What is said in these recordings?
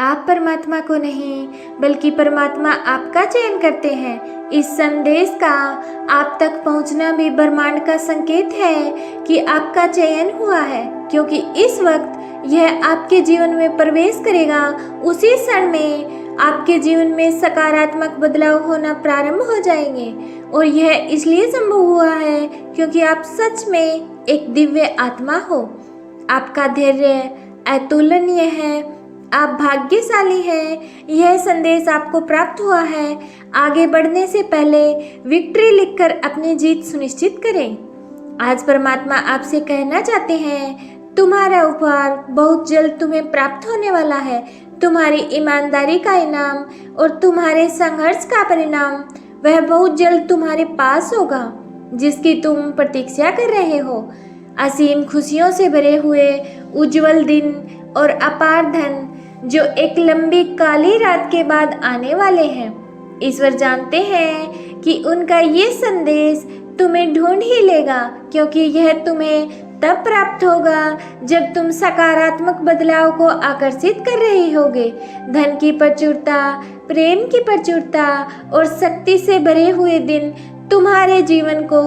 आप परमात्मा को नहीं बल्कि परमात्मा आपका चयन करते हैं। इस संदेश का आप तक पहुंचना भी ब्रह्मांड का संकेत है कि आपका चयन हुआ है, क्योंकि इस वक्त यह आपके जीवन में प्रवेश करेगा। उसी क्षण में आपके जीवन में सकारात्मक बदलाव होना प्रारंभ हो जाएंगे, और यह इसलिए संभव हुआ है क्योंकि आप सच में एक दिव्य आत्मा हो। आपका धैर्य अतुलनीय है, आप भाग्यशाली हैं। यह संदेश आपको प्राप्त हुआ है। आगे बढ़ने से पहले विक्ट्री लिखकर अपनी जीत सुनिश्चित करें। आज परमात्मा आपसे कहना चाहते हैं, तुम्हारा उपहार बहुत जल्द तुम्हें प्राप्त होने वाला है। तुम्हारी ईमानदारी का इनाम और तुम्हारे संघर्ष का परिणाम वह बहुत जल्द तुम्हारे पास होगा, जिसकी तुम प्रतीक्षा कर रहे हो। असीम खुशियों से भरे हुए उज्जवल दिन और अपार धन जो एक लंबी काली रात के बाद आने वाले हैं। ईश्वर जानते हैं कि उनका ये संदेश तुम्हें ढूंढ ही लेगा, क्योंकि यह तुम्हें तब प्राप्त होगा जब तुम सकारात्मक बदलाव को आकर्षित कर रहे होगे। धन की प्रचुरता, प्रेम की प्रचुरता और शक्ति से भरे हुए दिन तुम्हारे जीवन को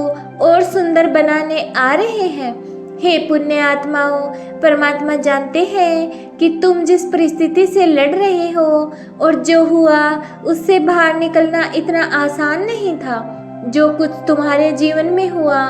और सुंदर बनाने आ रहे हैं। हे पुण्य आत्माओं, परमात्मा जानते हैं कि तुम जिस परिस्थिति से लड़ रहे हो और जो हुआ उससे बाहर निकलना इतना आसान नहीं था। जो कुछ तुम्हारे जीवन में हुआ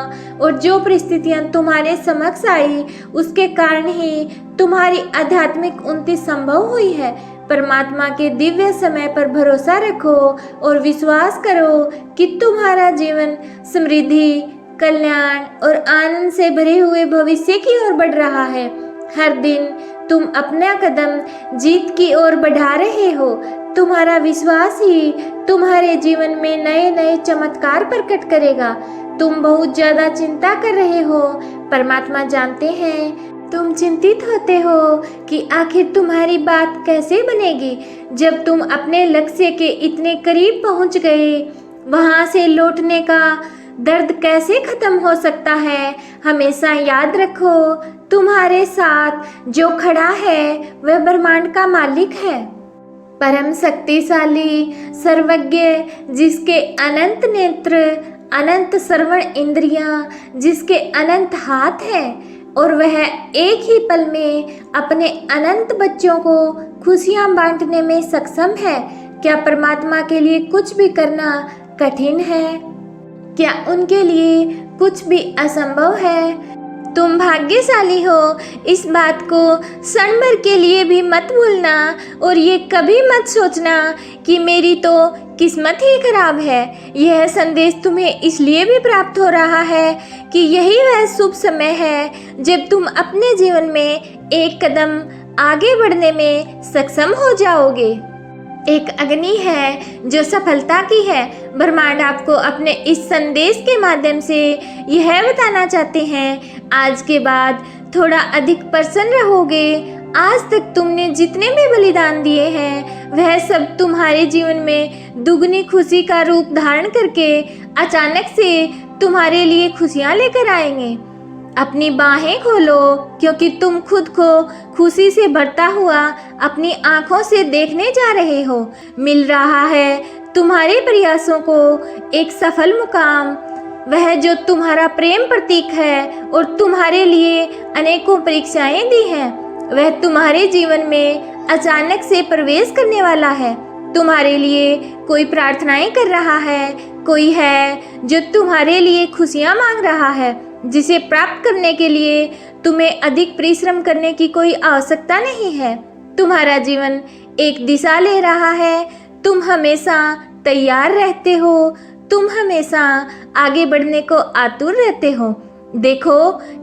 और जो परिस्थितियां तुम्हारे समक्ष आई, उसके कारण ही तुम्हारी आध्यात्मिक उन्नति संभव हुई है। परमात्मा के दिव्य समय पर भरोसा रखो और विश्वास करो कि तुम्हारा जीवन समृद्धि, कल्याण और आनंद से भरे हुए भविष्य की ओर बढ़ रहा है। हर दिन तुम अपना कदम जीत की ओर बढ़ा रहे हो। तुम्हारा विश्वास ही तुम्हारे जीवन में नए नए चमत्कार प्रकट करेगा। तुम बहुत ज्यादा चिंता कर रहे हो। परमात्मा जानते हैं तुम चिंतित होते हो कि आखिर तुम्हारी बात कैसे बनेगी। जब तुम अपने लक्ष्य के इतने करीब पहुंच गए, वहां से लौटने का दर्द कैसे खत्म हो सकता है। हमेशा याद रखो, तुम्हारे साथ जो खड़ा है वह ब्रह्मांड का मालिक है, परम शक्तिशाली, सर्वज्ञ, जिसके अनंत नेत्र, अनंत श्रवण इंद्रियां, जिसके अनंत हाथ हैं, और वह एक ही पल में अपने अनंत बच्चों को खुशियां बांटने में सक्षम है। क्या परमात्मा के लिए कुछ भी करना कठिन है? क्या उनके लिए कुछ भी असंभव है? तुम भाग्यशाली हो, इस बात को क्षण भर के लिए भी मत भूलना, और ये कभी मत सोचना कि मेरी तो किस्मत ही खराब है। यह संदेश तुम्हें इसलिए भी प्राप्त हो रहा है कि यही वह शुभ समय है जब तुम अपने जीवन में एक कदम आगे बढ़ने में सक्षम हो जाओगे। एक अग्नि है जो सफलता की है। ब्रह्मांड आपको अपने इस संदेश के माध्यम से यह बताना चाहते हैं, आज के बाद थोड़ा अधिक प्रसन्न रहोगे। आज तक तुमने जितने भी बलिदान दिए हैं वह सब तुम्हारे जीवन में दुगनी खुशी का रूप धारण करके अचानक से तुम्हारे लिए खुशियां लेकर आएंगे। अपनी बाहें खोलो, क्योंकि तुम खुद को खुशी से भरता हुआ अपनी आंखों से देखने जा रहे हो। मिल रहा है तुम्हारे प्रयासों को एक सफल मुकाम, वह जो तुम्हारा प्रेम प्रतीक है और तुम्हारे लिए अनेकों परीक्षाएं दी हैं, वह तुम्हारे जीवन में अचानक से प्रवेश करने वाला है। तुम्हारे लिए कोई प्रार्थनाएं कर रहा है, कोई है जो तुम्हारे लिए खुशियां मांग रहा है, जिसे प्राप्त करने के लिए तुम्हें अधिक परिश्रम करने की कोई आवश्यकता नहीं है। तुम्हारा जीवन एक दिशा ले रहा है। तुम हमेशा तैयार रहते हो, तुम हमेशा आगे बढ़ने को आतुर रहते हो। देखो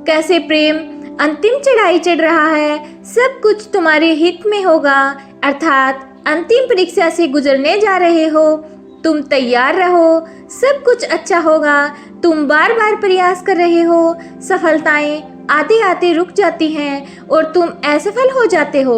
कैसे प्रेम अंतिम चढ़ाई चढ़ रहा है। सब कुछ तुम्हारे हित में होगा, अर्थात अंतिम परीक्षा से गुजरने जा रहे हो। तुम तैयार रहो, सब कुछ अच्छा होगा। तुम बार बार प्रयास कर रहे हो, सफलताएं आते आते रुक जाती हैं और तुम असफल हो जाते हो।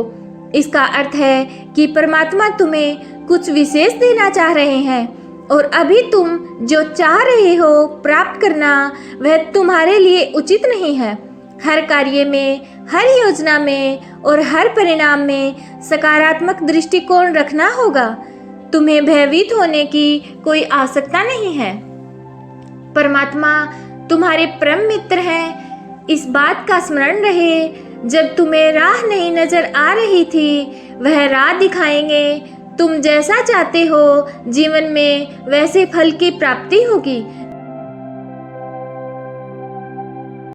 इसका अर्थ है कि परमात्मा तुम्हें कुछ विशेष देना चाह रहे हैं, और अभी तुम जो चाह रहे हो प्राप्त करना वह तुम्हारे लिए उचित नहीं है। हर कार्य में, हर योजना में और हर परिणाम में सकारात्मक दृष्टिकोण रखना होगा। तुम्हें भयभीत होने की कोई आवश्यकता नहीं है। परमात्मा तुम्हारे परम मित्र हैं। इस बात का स्मरण रहे, जब तुम्हें राह नहीं नजर आ रही थी, वह राह दिखाएंगे। तुम जैसा चाहते हो जीवन में वैसे फल की प्राप्ति होगी।